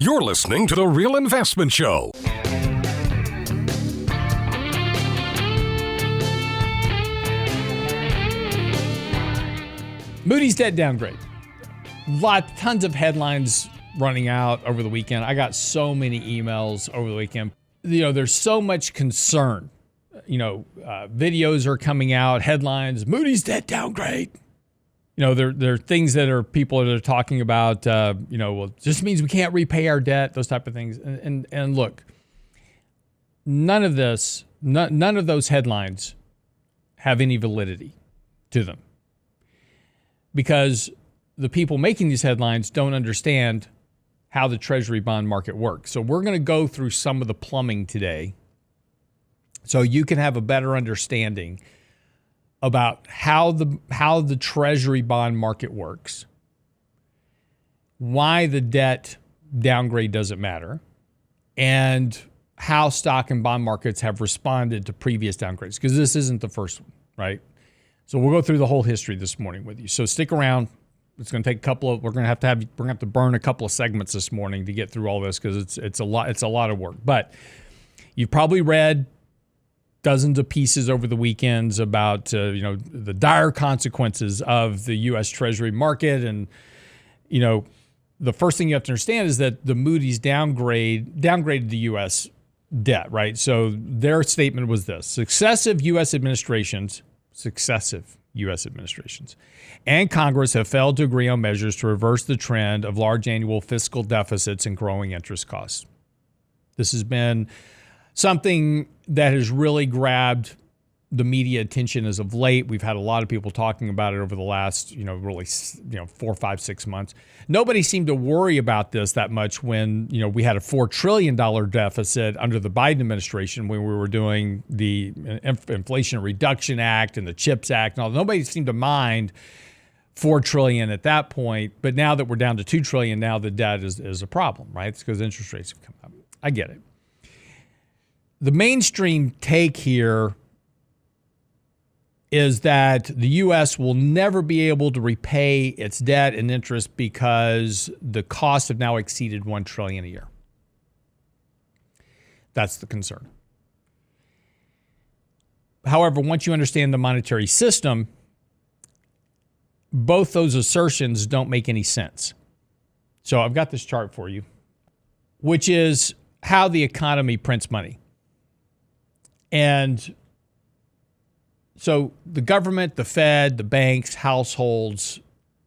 You're listening to The Real Investment Show. Moody's debt downgrade. Tons of headlines running out over the weekend. I got so many emails over the weekend. There's so much concern. Videos are coming out, headlines, Moody's debt downgrade. There are things that are people that are talking about, well, it just means we can't repay our debt, those type of things. And look, none of those headlines have any validity to them, because the people making these headlines don't understand how the Treasury bond market works. So we're going to go through some of the plumbing today so you can have a better understanding about how the Treasury bond market works, why the debt downgrade doesn't matter, and how stock and bond markets have responded to previous downgrades, because this isn't the first one, right? So we'll go through the whole history this morning with you. So stick around. It's going to take we're going to have to burn a couple of segments this morning to get through all this, because it's a lot of work. But you've probably read dozens of pieces over the weekends about the dire consequences of the U.S. Treasury market, and the first thing you have to understand is that the Moody's downgraded the U.S. debt, right? So their statement was this: successive U.S. administrations and Congress have failed to agree on measures to reverse the trend of large annual fiscal deficits and growing interest costs. This has been something that has really grabbed the media attention as of late. We've had a lot of people talking about it over the last, 4, 5, 6 months. Nobody seemed to worry about this that much when, we had a $4 trillion deficit under the Biden administration when we were doing the Inflation Reduction Act and the CHIPS Act and all. Nobody seemed to mind $4 trillion at that point. But now that we're down to $2 trillion, now the debt is a problem, right? It's because interest rates have come up. I get it. The mainstream take here is that the U.S. will never be able to repay its debt and interest because the costs have now exceeded $1 trillion a year. That's the concern. However, once you understand the monetary system, both those assertions don't make any sense. So I've got this chart for you, which is how the economy prints money. And so the government, the Fed, the banks, households,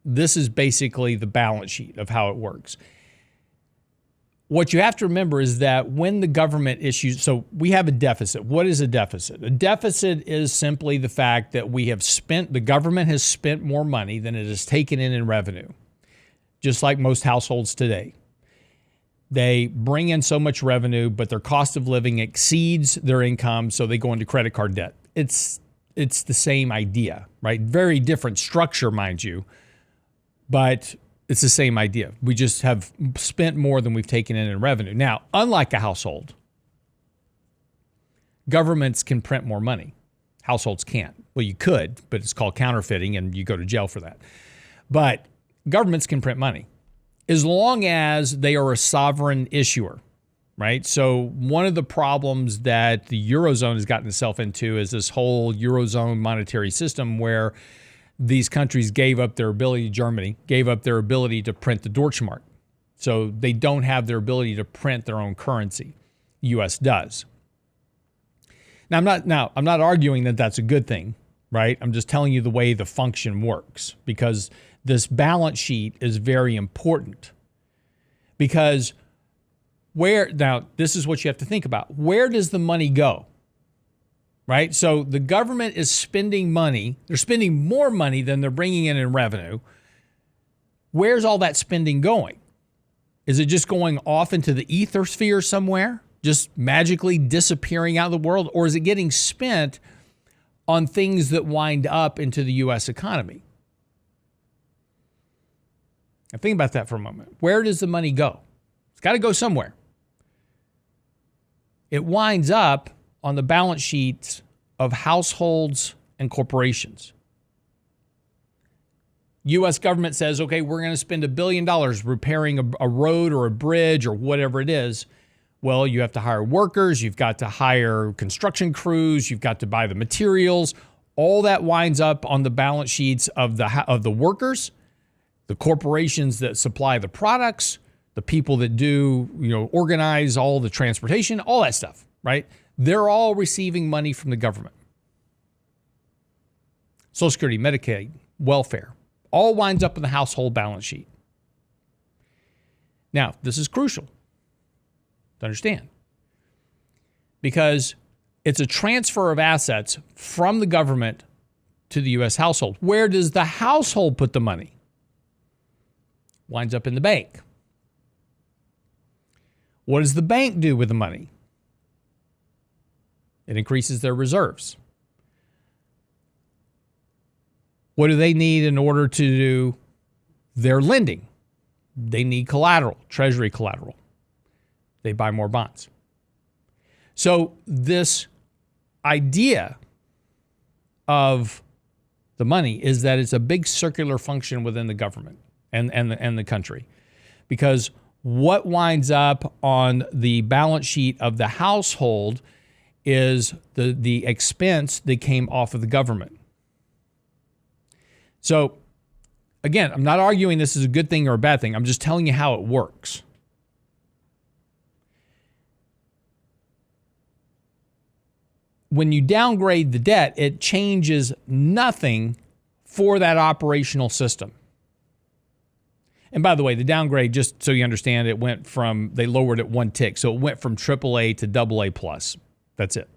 this is basically the balance sheet of how it works. What you have to remember is that when the government issues, so we have a deficit. What is a deficit? A deficit is simply the fact that the government has spent more money than it has taken in revenue, just like most households today. They bring in so much revenue, but their cost of living exceeds their income, so they go into credit card debt. It's the same idea, right? Very different structure, mind you, but it's the same idea. We just have spent more than we've taken in revenue. Now, unlike a household, governments can print more money. Households can't. Well, you could, but it's called counterfeiting, and you go to jail for that. But governments can print money as long as they are a sovereign issuer, right? So one of the problems that the Eurozone has gotten itself into is this whole Eurozone monetary system where these countries Germany gave up their ability to print the Deutschmark. So they don't have their ability to print their own currency. The U.S. does. Now, I'm not arguing that that's a good thing, right? I'm just telling you the way the function works, because this balance sheet is very important. Because this is what you have to think about. Where does the money go? Right? So the government is spending money. They're spending more money than they're bringing in revenue. Where's all that spending going? Is it just going off into the ether sphere somewhere, just magically disappearing out of the world? Or is it getting spent on things that wind up into the U.S. economy? Now think about that for a moment. Where does the money go? It's got to go somewhere. It winds up on the balance sheets of households and corporations. U.S. government says, okay, we're going to spend $1 billion repairing a road or a bridge or whatever it is. Well, you have to hire workers. You've got to hire construction crews. You've got to buy the materials. All that winds up on the balance sheets of the workers, the corporations that supply the products, the people that do, organize all the transportation, all that stuff, right? They're all receiving money from the government. Social Security, Medicaid, welfare, all winds up in the household balance sheet. Now, this is crucial to understand because it's a transfer of assets from the government to the U.S. household. Where does the household put the money? Winds up in the bank. What does the bank do with the money? It increases their reserves. What do they need in order to do their lending? They need collateral, treasury collateral. They buy more bonds. So this idea of the money is that it's a big circular function within the government and the country. Because what winds up on the balance sheet of the household is the expense that came off of the government. So, again, I'm not arguing this is a good thing or a bad thing. I'm just telling you how it works. When you downgrade the debt, it changes nothing for that operational system. And by the way, the downgrade, just so you understand, they lowered it one tick. So it went from AAA to AA plus. That's it.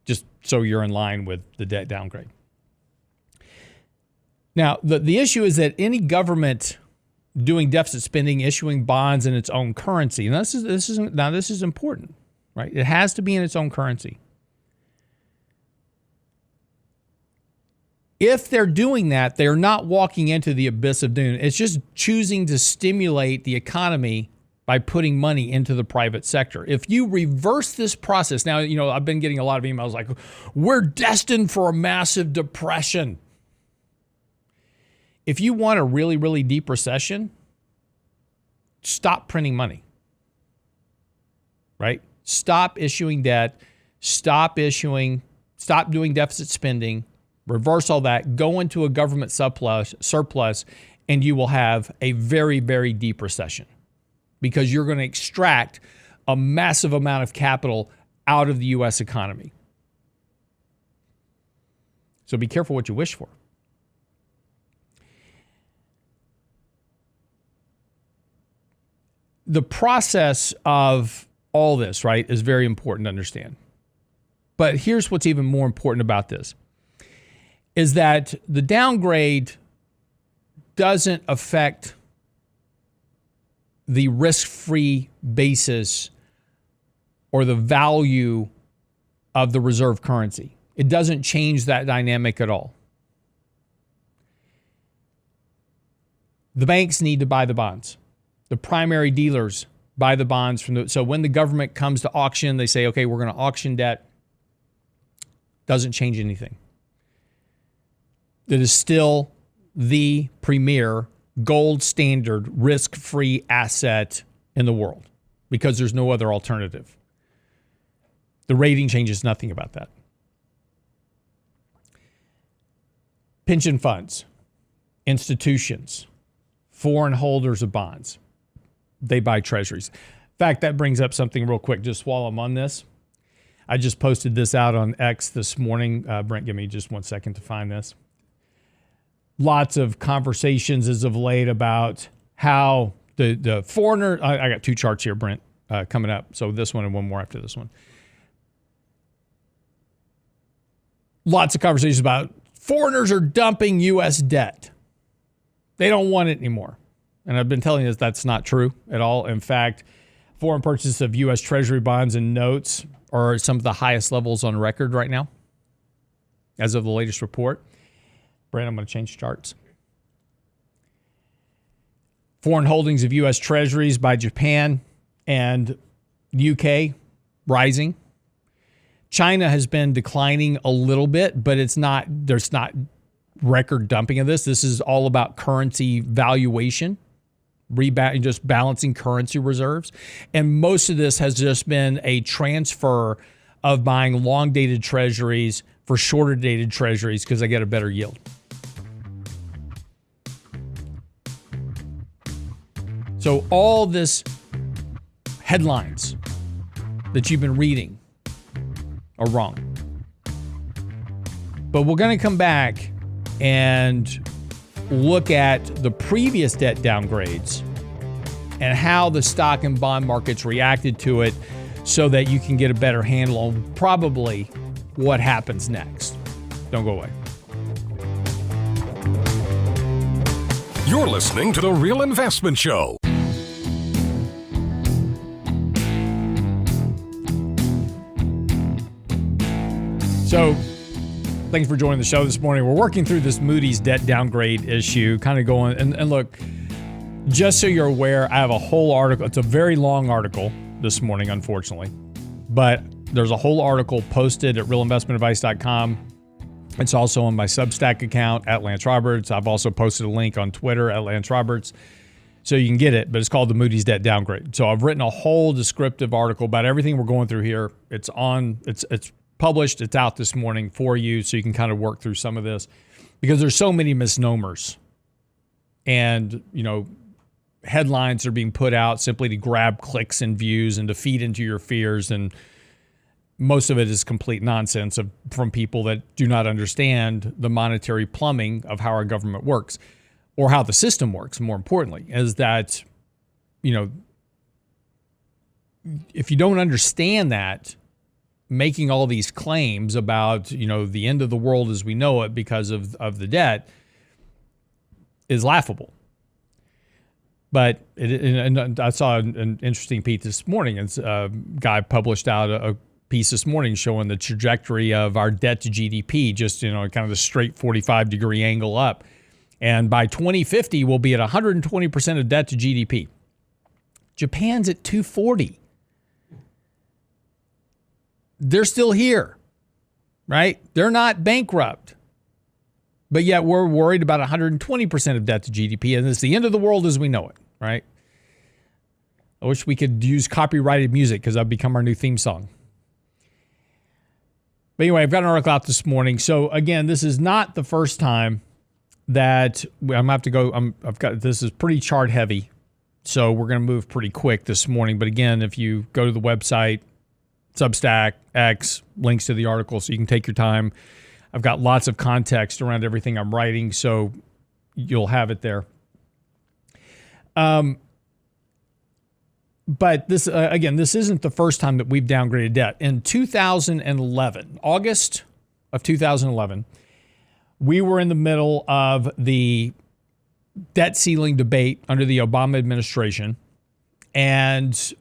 Just so you're in line with the debt downgrade. Now, the issue is that any government doing deficit spending, issuing bonds in its own currency, and this is important, right? It has to be in its own currency. If they're doing that, they're not walking into the abyss of doom. It's just choosing to stimulate the economy by putting money into the private sector. If you reverse this process, now, I've been getting a lot of emails like, we're destined for a massive depression. If you want a really, really deep recession, stop printing money, right? Stop issuing debt, stop doing deficit spending, reverse all that, go into a government surplus, and you will have a very, very deep recession because you're going to extract a massive amount of capital out of the U.S. economy. So be careful what you wish for. The process of all this, right, is very important to understand. But here's what's even more important about this, is that the downgrade doesn't affect the risk-free basis or the value of the reserve currency. It doesn't change that dynamic at all. The banks need to buy the bonds. The primary dealers buy the bonds so when the government comes to auction, they say, okay, we're going to auction debt. Doesn't change anything. It is still the premier gold standard risk-free asset in the world because there's no other alternative. The rating changes nothing about that. Pension funds, institutions, foreign holders of bonds, they buy treasuries. In fact, that brings up something real quick, just while I'm on this. I just posted this out on X this morning. Brent, give me just 1 second to find this. Lots of conversations as of late about how the foreigner, I got two charts here, Brent, coming up. So this one and one more after this one. Lots of conversations about foreigners are dumping U.S. debt. They don't want it anymore. And I've been telling you that's not true at all. In fact, foreign purchase of U.S. Treasury bonds and notes are some of the highest levels on record right now, as of the latest report. Brent, I'm going to change charts. Foreign holdings of U.S. Treasuries by Japan and UK rising. China has been declining a little bit, but there's not record dumping of this. This is all about currency valuation, just balancing currency reserves. And most of this has just been a transfer of buying long-dated treasuries for shorter-dated treasuries because they get a better yield. So all this headlines that you've been reading are wrong. But we're going to come back and look at the previous debt downgrades and how the stock and bond markets reacted to it so that you can get a better handle on probably what happens next. Don't go away. You're listening to The Real Investment Show. So, thanks for joining the show this morning. We're working through this Moody's debt downgrade issue, kind of going, and look, just so you're aware, I have a whole article. It's a very long article this morning, unfortunately, but there's a whole article posted at realinvestmentadvice.com. It's also on my Substack account at Lance Roberts. I've also posted a link on Twitter at Lance Roberts, so you can get it, but it's called the Moody's debt downgrade. So I've written a whole descriptive article about everything we're going through here. It's published. It's out this morning for you, so you can kind of work through some of this because there's so many misnomers and, headlines are being put out simply to grab clicks and views and to feed into your fears. And most of it is complete nonsense from people that do not understand the monetary plumbing of how our government works or how the system works. More importantly, is that, if you don't understand that, making all these claims about, the end of the world as we know it because of the debt is laughable. But and I saw an interesting piece this morning. It's a guy published out a piece this morning showing the trajectory of our debt to GDP, just, kind of the straight 45-degree angle up. And by 2050, we'll be at 120% of debt to GDP. Japan's at 240. They're still here, right? They're not bankrupt. But yet we're worried about 120% of debt to GDP, and it's the end of the world as we know it, right? I wish we could use copyrighted music because that'd become our new theme song. But anyway, I've got an article out this morning. So again, this is not the first time that I'm going to have to go. This is pretty chart heavy, so we're going to move pretty quick this morning. But again, if you go to the website, Substack, X, links to the article so you can take your time. I've got lots of context around everything I'm writing, so you'll have it there. But this, again, this isn't the first time that we've downgraded debt. In 2011, August of 2011, we were in the middle of the debt ceiling debate under the Obama administration, and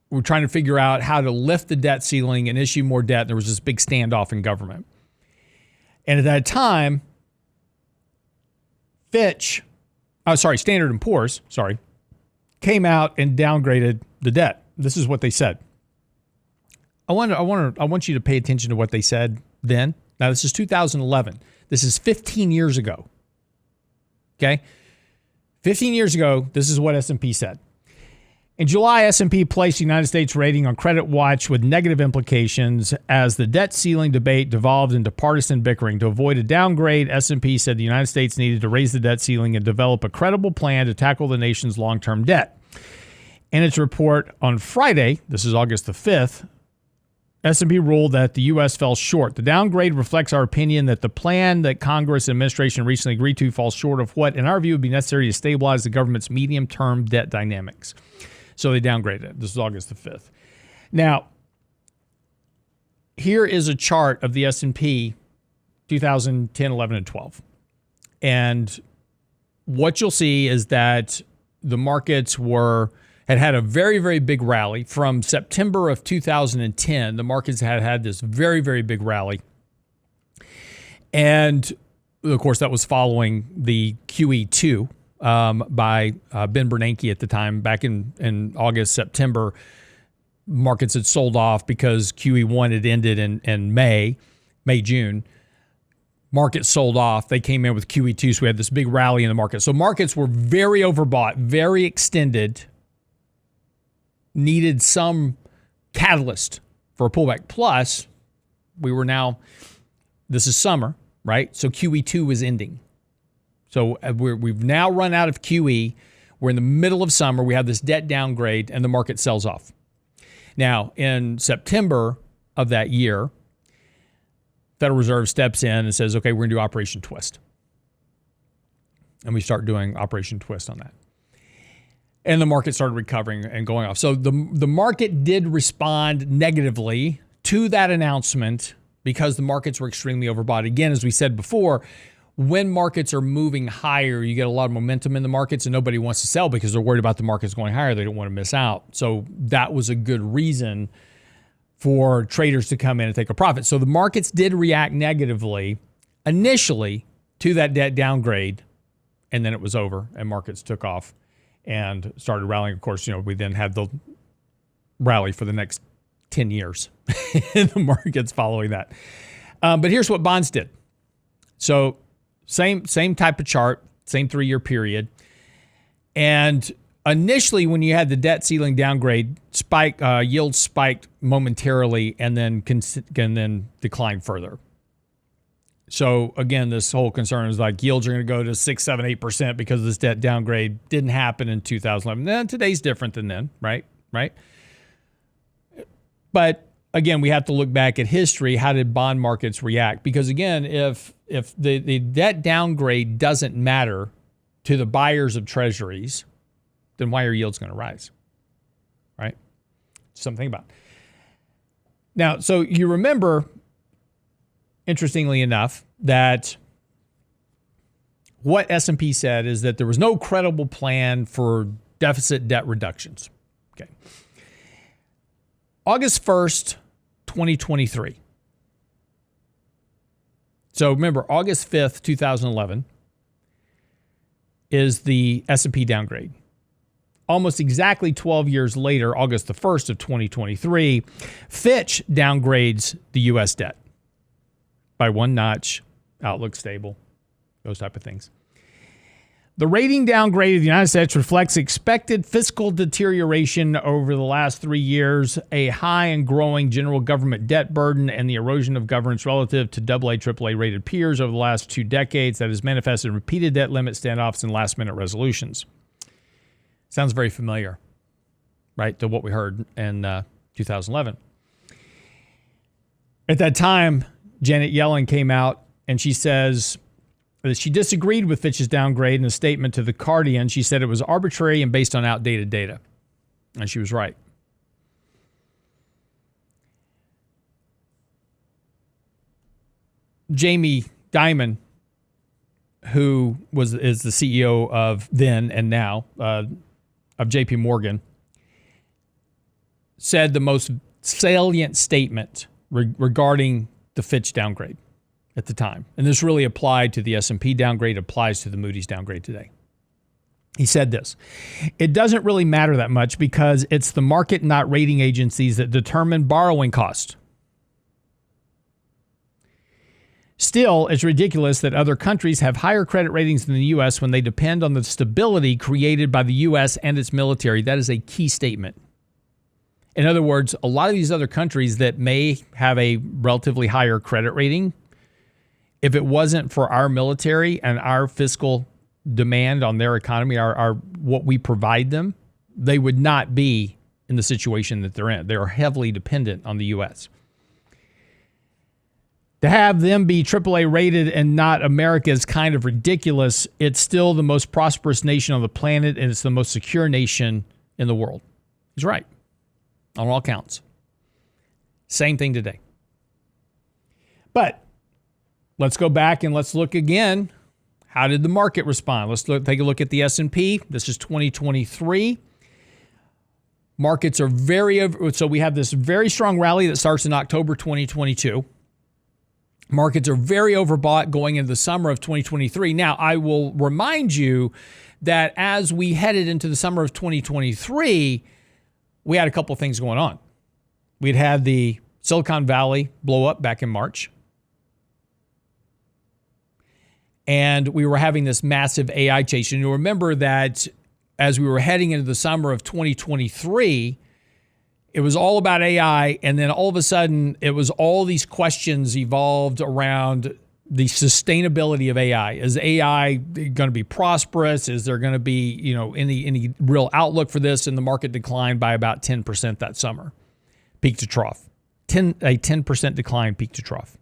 we're trying to figure out how to lift the debt ceiling and issue more debt. There was this big standoff in government. And at that time, Standard & Poor's, came out and downgraded the debt. This is what they said. I want you to pay attention to what they said then. Now, this is 2011. This is 15 years ago. Okay? 15 years ago, this is what S&P said. In July, S&P placed the United States rating on credit watch with negative implications as the debt ceiling debate devolved into partisan bickering. To avoid a downgrade, S&P said the United States needed to raise the debt ceiling and develop a credible plan to tackle the nation's long-term debt. In its report on Friday, this is August the 5th, S&P ruled that the U.S. fell short. The downgrade reflects our opinion that the plan that Congress and administration recently agreed to falls short of what, in our view, would be necessary to stabilize the government's medium-term debt dynamics. So they downgraded it. This is August the 5th. Now, here is a chart of the S&P 2010, 11, and 12. And what you'll see is that the markets had a very, very big rally. From September of 2010, the markets had this very, very big rally. And, of course, that was following the QE2. By Ben Bernanke at the time, back in August, September, markets had sold off because QE1 had ended in May, June. markets sold off. They came in with QE2, so we had this big rally in the market. So markets were very overbought, very extended, needed some catalyst for a pullback. Plus, this is summer, right? So QE2 was ending. So we've now run out of QE. We're in the middle of summer. We have this debt downgrade, and the market sells off. Now, in September of that year, Federal Reserve steps in and says, okay, we're going to do Operation Twist. And we start doing Operation Twist on that. And the market started recovering and going off. So the market did respond negatively to that announcement because the markets were extremely overbought. Again, as we said before, when markets are moving higher, you get a lot of momentum in the markets and nobody wants to sell because they're worried about the markets going higher. They don't want to miss out. So that was a good reason for traders to come in and take a profit. So the markets did react negatively initially to that debt downgrade, and then it was over and markets took off and started rallying. Of course, we then had the rally for the next 10 years in the markets following that. But here's what bonds did. So same type of chart, same 3-year period. And initially, when you had the debt ceiling downgrade, yields spiked momentarily and then declined further. So again, this whole concern is like yields are going to go to 6, 7, 8% because this debt downgrade didn't happen in 2011. Then today's different than then, right? But again, we have to look back at history. How did bond markets react? Because again, if the debt downgrade doesn't matter to the buyers of treasuries, then why are yields going to rise? Right? Something about. Now, so you remember, interestingly enough, that what S&P said is that there was no credible plan for deficit debt reductions. Okay. August 1st, 2023. So remember, August 5th, 2011 is the S&P downgrade. Almost exactly 12 years later, August the 1st of 2023, Fitch downgrades the U.S. debt by 1 notch, outlook stable, those type of things. The rating downgrade of the United States reflects expected fiscal deterioration over the last 3 years, a high and growing general government debt burden, and the erosion of governance relative to AA, AAA rated peers over the last 2 decades that has manifested in repeated debt limit standoffs and last-minute resolutions. Sounds very familiar, right, to what we heard in 2011. At that time, Janet Yellen came out and she says that she disagreed with Fitch's downgrade in a statement to The Guardian. She said it was arbitrary and based on outdated data. And she was right. Jamie Dimon, who is the CEO of then and now of JP Morgan, said the most salient statement regarding the Fitch downgrade at the time. And this really applied to the S&P downgrade, applies to the Moody's downgrade today. He said this: it doesn't really matter that much because it's the market, not rating agencies, that determine borrowing cost. Still, it's ridiculous that other countries have higher credit ratings than the U.S. when they depend on the stability created by the U.S. and its military. That is a key statement. In other words, a lot of these other countries that may have a relatively higher credit rating, if it wasn't for our military and our fiscal demand on their economy, our what we provide them, they would not be in the situation that they're in. They are heavily dependent on the U.S. To have them be AAA rated and not America is kind of ridiculous. It's still the most prosperous nation on the planet, and it's the most secure nation in the world. He's right on all counts. Same thing today. But let's go back and let's look again. How did the market respond? Let's take a look at the S&P. This is 2023. Markets are so we have this very strong rally that starts in October 2022. Markets are very overbought going into the summer of 2023. Now, I will remind you that as we headed into the summer of 2023, we had a couple of things going on. We'd had the Silicon Valley blow up back in March. And we were having this massive AI chase. And you'll remember that as we were heading into the summer of 2023, it was all about AI. And then all of a sudden, it was all these questions evolved around the sustainability of AI. Is AI going to be prosperous? Is there going to be, any real outlook for this? And the market declined by about 10% that summer, peak to trough. A 10% decline, peak to trough.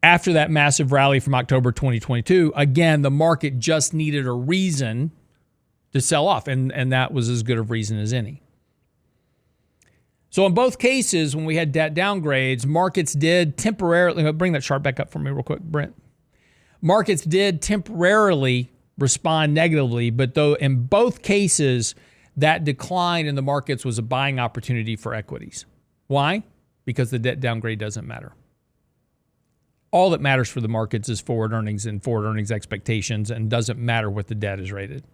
After that massive rally from October 2022, again, the market just needed a reason to sell off, and that was as good of reason as any. So in both cases, when we had debt downgrades, markets did temporarily, bring that chart back up for me real quick, Brent. Markets did temporarily respond negatively, but though in both cases, that decline in the markets was a buying opportunity for equities. Why? Because the debt downgrade doesn't matter. All that matters for the markets is forward earnings and forward earnings expectations, and doesn't matter what the debt is rated.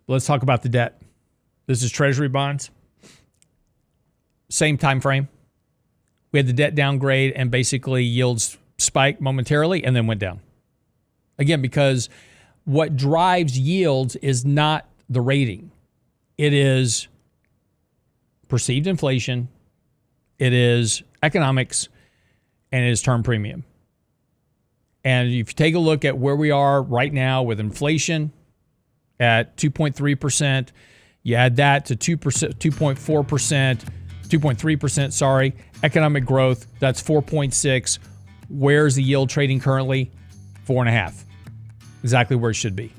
But let's talk about the debt. This is Treasury bonds. Same time frame. We had the debt downgrade and basically yields spiked momentarily and then went down. Again, because what drives yields is not the rating. It is perceived inflation, it is economics, and it is term premium. And if you take a look at where we are right now with inflation at 2.3%, you add that to 2.4%, 2.3%, economic growth, that's 4.6. Where's the yield trading currently? 4.5. Exactly where it should be.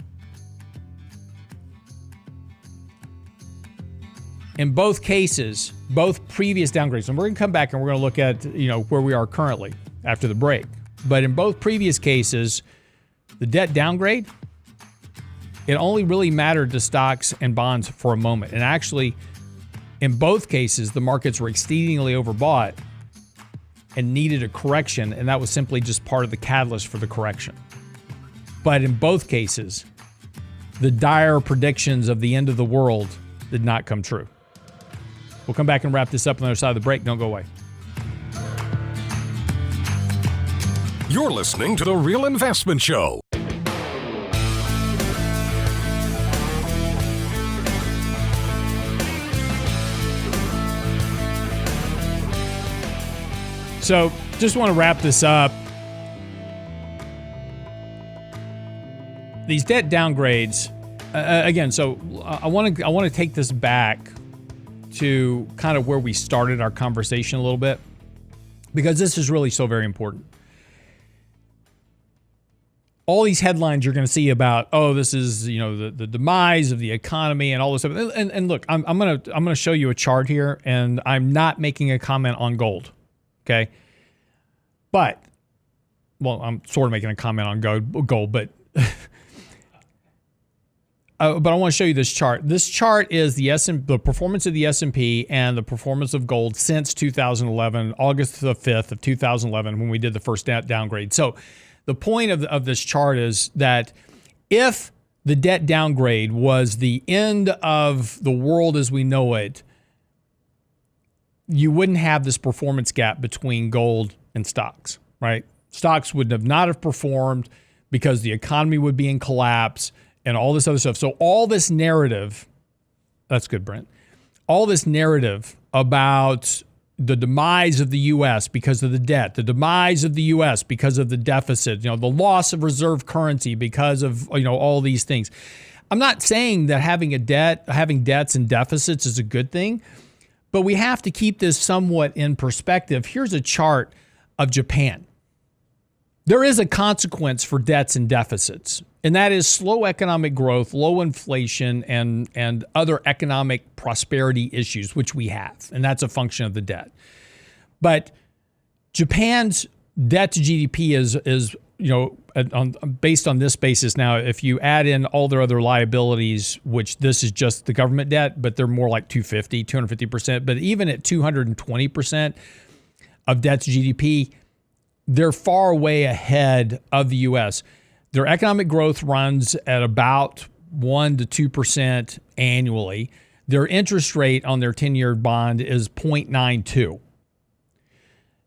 In both cases, both previous downgrades, and we're going to come back and we're going to look at, where we are currently after the break. But in both previous cases, the debt downgrade, it only really mattered to stocks and bonds for a moment. And actually, in both cases, the markets were exceedingly overbought and needed a correction, and that was simply just part of the catalyst for the correction. But in both cases, the dire predictions of the end of the world did not come true. We'll come back and wrap this up on the other side of the break. Don't go away. You're listening to The Real Investment Show. So just want to wrap this up. These debt downgrades, again, so I want to take this back to kind of where we started our conversation a little bit, because this is really so very important. All these headlines you're going to see about, this is, the demise of the economy and all this stuff. And look, I'm going to show you a chart here, and I'm not making a comment on gold. Okay. But, I'm sort of making a comment on gold, but I want to show you this chart. This chart is the performance of the S&P and the performance of gold since 2011, August the 5th of 2011, when we did the first downgrade. So the point of this chart is that if the debt downgrade was the end of the world as we know it, you wouldn't have this performance gap between gold and stocks, right? Stocks would not have performed because the economy would be in collapse and all this other stuff. So all this narrative, that's good, Brent, all this narrative about the demise of the U.S. because of the debt, the demise of the U.S. because of the deficit, the loss of reserve currency because of, all these things. I'm not saying that having debts and deficits is a good thing, but we have to keep this somewhat in perspective. Here's a chart of Japan. There is a consequence for debts and deficits, and that is slow economic growth, low inflation, and other economic prosperity issues, which we have, and that's a function of the debt. But Japan's debt to GDP is based on this basis. Now, if you add in all their other liabilities, which this is just the government debt, but they're more like 250%. But even at 220% of debt to GDP, they're far way ahead of the U.S. Their economic growth runs at about 1% to 2% annually. Their interest rate on their 10-year bond is 0.92.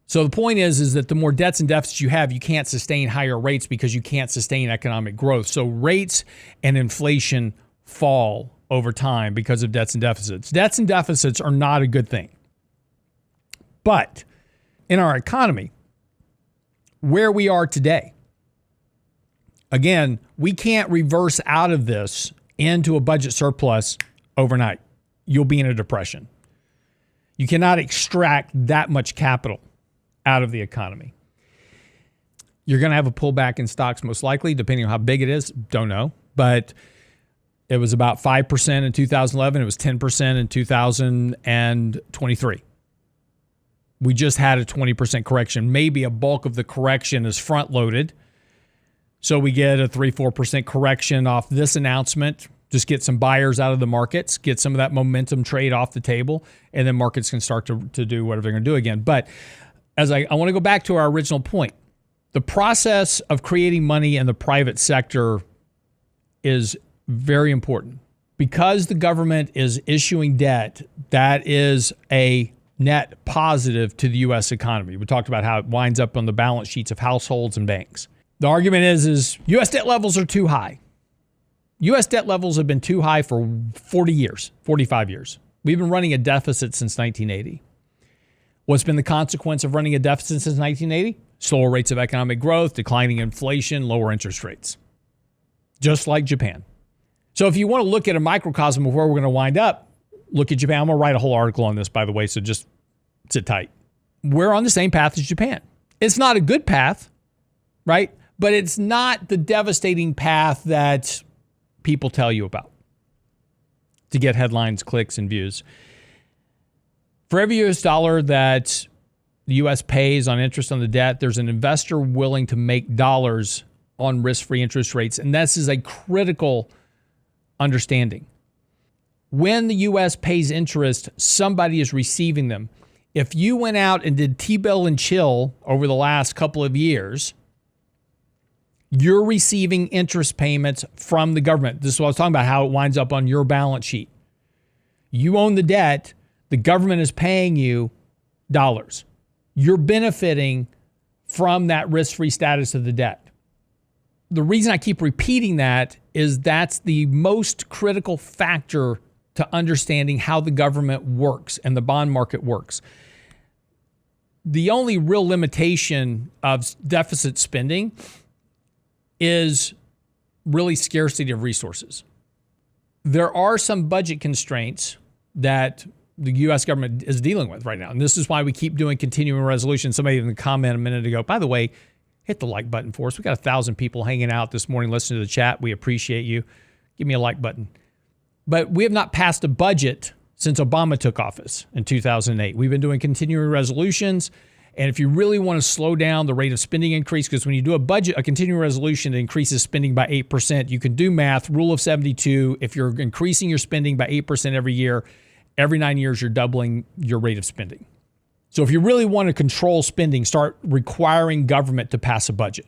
So the point is that the more debts and deficits you have, you can't sustain higher rates because you can't sustain economic growth. So rates and inflation fall over time because of debts and deficits. Debts and deficits are not a good thing. But in our economy, where we are today, again, we can't reverse out of this into a budget surplus overnight. You'll be in a depression. You cannot extract that much capital out of the economy. You're going to have a pullback in stocks most likely, depending on how big it is. Don't know. But it was about 5% in 2011. It was 10% in 2023. We just had a 20% correction. Maybe a bulk of the correction is front-loaded. So we get a 3-4% correction off this announcement. Just get some buyers out of the markets, get some of that momentum trade off the table, and then markets can start to do whatever they're going to do again. But as I want to go back to our original point, the process of creating money in the private sector is very important. Because the government is issuing debt, that is a net positive to the U.S. economy. We talked about how it winds up on the balance sheets of households and banks. The argument is U.S. debt levels are too high. U.S. debt levels have been too high for 40 years, 45 years. We've been running a deficit since 1980. What's been the consequence of running a deficit since 1980? Slower rates of economic growth, declining inflation, lower interest rates. Just like Japan. So if you want to look at a microcosm of where we're going to wind up, look at Japan. I'm going to write a whole article on this, by the way, so just sit tight. We're on the same path as Japan. It's not a good path, right? But it's not the devastating path that people tell you about to get headlines, clicks, and views. For every US dollar that the US pays on interest on the debt, there's an investor willing to make dollars on risk-free interest rates. And this is a critical understanding. When the U.S. pays interest, somebody is receiving them. If you went out and did T-bill and chill over the last couple of years, you're receiving interest payments from the government. This is what I was talking about, how it winds up on your balance sheet. You own the debt. The government is paying you dollars. You're benefiting from that risk-free status of the debt. The reason I keep repeating that is that's the most critical factor to understanding how the government works and the bond market works. The only real limitation of deficit spending is really scarcity of resources. There are some budget constraints that the U.S. government is dealing with right now. And this is why we keep doing continuing resolution. Somebody in the comment a minute ago, by the way, hit the like button for us. We got 1,000 people hanging out this morning listening to the chat. We appreciate you. Give me a like button. But we have not passed a budget since Obama took office in 2008. We've been doing continuing resolutions. And if you really want to slow down the rate of spending increase, because when you do a budget, a continuing resolution that increases spending by 8%, you can do math, rule of 72. If you're increasing your spending by 8% every year, every 9 years, you're doubling your rate of spending. So if you really want to control spending, start requiring government to pass a budget.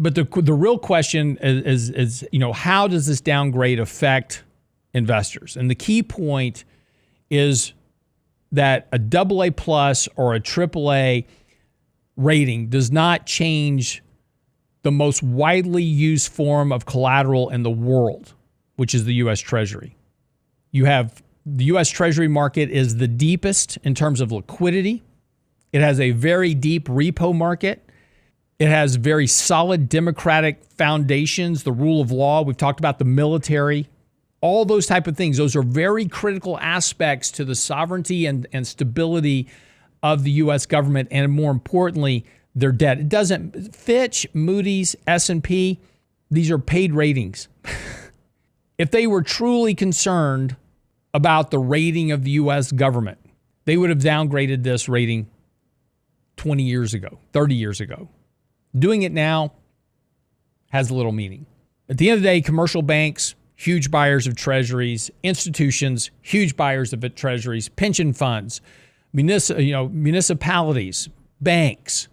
But the real question is, how does this downgrade affect investors? And the key point is that a AA plus or a AAA rating does not change the most widely used form of collateral in the world, which is the U.S. Treasury. You have the U.S. Treasury market is the deepest in terms of liquidity. It has a very deep repo market. It has very solid democratic foundations, the rule of law. We've talked about the military, all those type of things. Those are very critical aspects to the sovereignty and stability of the U.S. government, and more importantly, their debt. It doesn't, Fitch, Moody's, S&P, these are paid ratings. If they were truly concerned about the rating of the U.S. government, they would have downgraded this rating 20 years ago, 30 years ago. Doing it now has little meaning. At the end of the day, commercial banks, huge buyers of treasuries, institutions, huge buyers of treasuries, pension funds, municipalities, banks,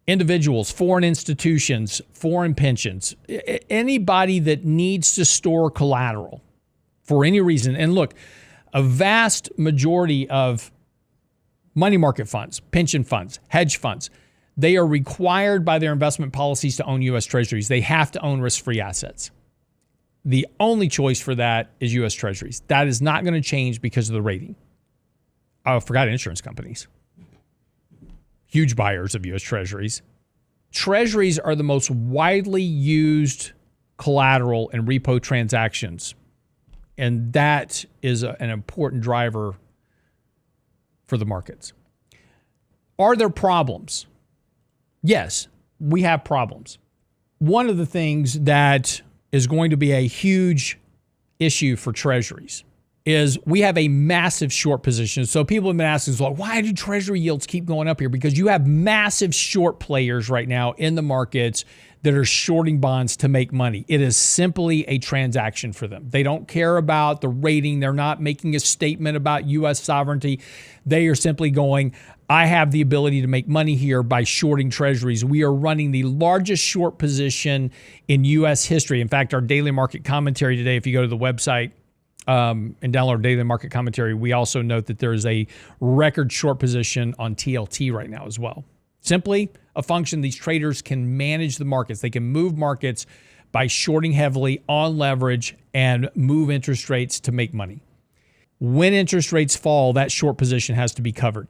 individuals, foreign institutions, foreign pensions, anybody that needs to store collateral for any reason. And look, a vast majority of money market funds, pension funds, hedge funds, they are required by their investment policies to own U.S. Treasuries. They have to own risk-free assets. The only choice for that is U.S. Treasuries. That is not going to change because of the rating. Oh, I forgot insurance companies. Huge buyers of U.S. Treasuries. Treasuries are the most widely used collateral in repo transactions. And that is an important driver for the markets. Are there problems? Yes, we have problems. One of the things that is going to be a huge issue for treasuries is we have a massive short position. So people have been asking, well, why do treasury yields keep going up here? Because you have massive short players right now in the markets that are shorting bonds to make money. It is simply a transaction for them. They don't care about the rating. They're not making a statement about U.S. sovereignty. They are simply going, I have the ability to make money here by shorting treasuries. We are running the largest short position in U.S. history. In fact, our daily market commentary today, if you go to the website and download our daily market commentary, we also note that there is a record short position on TLT right now as well. Simply a function these traders can manage the markets. They can move markets by shorting heavily on leverage and move interest rates to make money. When interest rates fall, that short position has to be covered.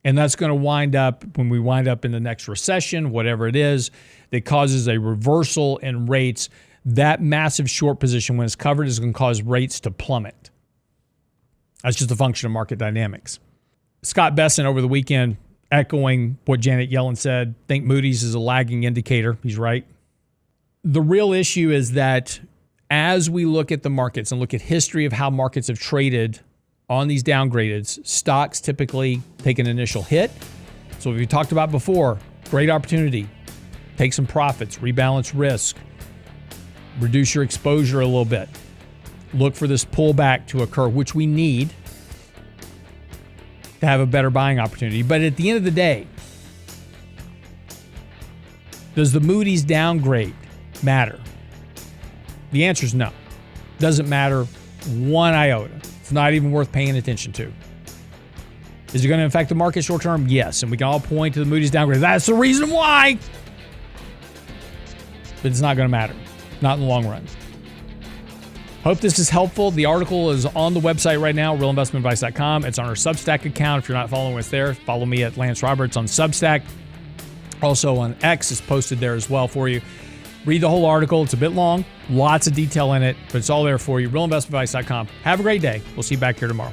And that's going to wind up, when we wind up in the next recession, whatever it is, that causes a reversal in rates, that massive short position, when it's covered, is going to cause rates to plummet. That's just a function of market dynamics. Scott Besson over the weekend, echoing what Janet Yellen said, think Moody's is a lagging indicator. He's right. The real issue is that as we look at the markets and look at history of how markets have traded on these downgradeds, stocks typically take an initial hit. So we talked about before, great opportunity. Take some profits, rebalance risk, reduce your exposure a little bit. Look for this pullback to occur, which we need to have a better buying opportunity. But at the end of the day, does the Moody's downgrade matter? The answer is no. Doesn't matter one iota. It's not even worth paying attention to. Is it going to affect the market short term? Yes. And we can all point to the Moody's downgrade. That's the reason why. But it's not going to matter. Not in the long run. Hope this is helpful. The article is on the website right now, realinvestmentadvice.com. It's on our Substack account. If you're not following us there, follow me at Lance Roberts on Substack. Also on X, it's posted there as well for you. Read the whole article. It's a bit long, lots of detail in it, but it's all there for you. realinvestmentadvice.com. Have a great day. We'll see you back here tomorrow.